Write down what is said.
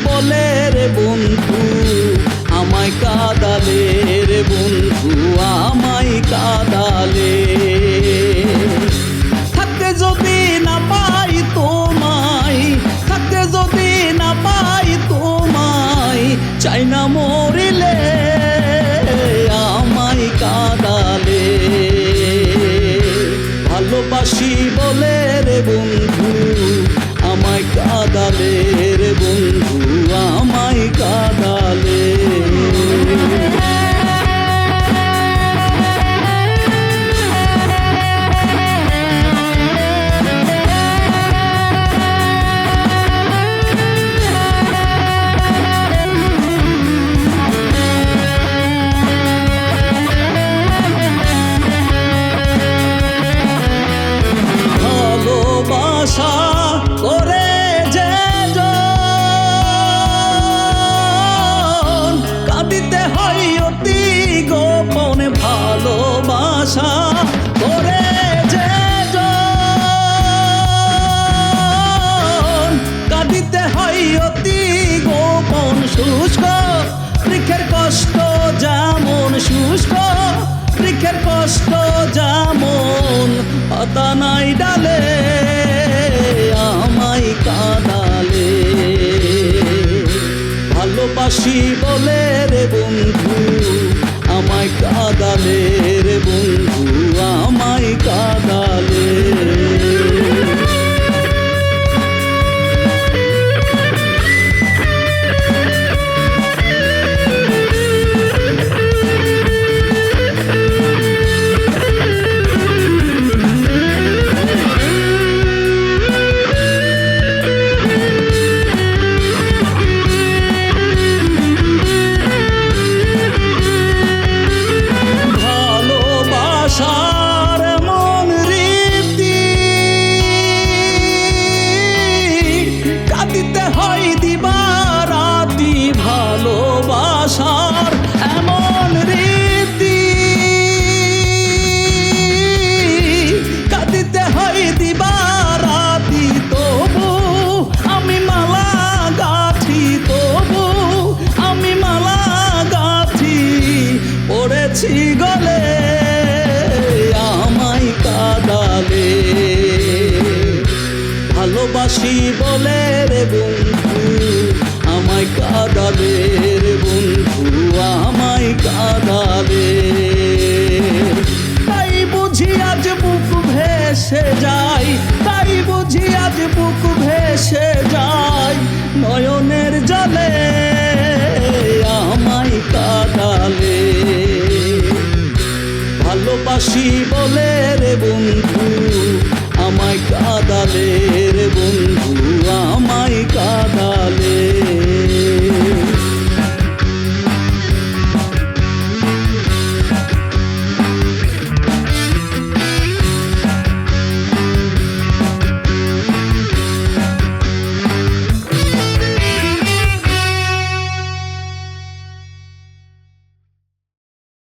বলে রে বন্ধু আমায় কাঁদালে রে বন্ধু আমায় কাঁদালে। থাকতে যদি না পাই তোমায়, থাকতে যদি না পাই তোমায়, চাই না মরিলে আমায় কাঁদালে। ভালোবাসি বলে রে বন্ধু আমায় কাঁদালে রে বন্ধু আমায় কাঁদালে। ভালোবাসা করে যে কাঁদিতে হয় অতি গোপনে, ভালোবাসা করে যে কাঁদিতে হয় অতি গোপন। শুষ্ক বৃক্ষের কষ্ট যেমন, শুষ্ক বৃক্ষের কষ্ট যেমন, পাতা নাই ডালে আমায় কাঁদালে। ভালোবাসি বলে রে বন্ধু আমায় কাঁদালে রে বন্ধু আমায় কাঁদালে। ভালোবাসার মন রীতি কাঁদিতে হয় দিবারাতি, ভালোবাসার এমন রীতি কাঁদিতে হয় দিবারাতি। তবু আমি মালা গাঁথি, তবু আমি মালা গাঁথি, পড়েছি গলে আমায় কাঁদালে। ভালোবাসি বলে রে বন্ধু আমায় কাঁদালে রে বন্ধু আমায় কাঁদালে। তাই বুঝি আজ বুক ভেসে যায়, তাই বুঝি আজ বুক ভেসে যায়, নয়নের জলে আমায় কাঁদালে। ভালোবাসি বলে রে বন্ধু আমায় কাঁদালে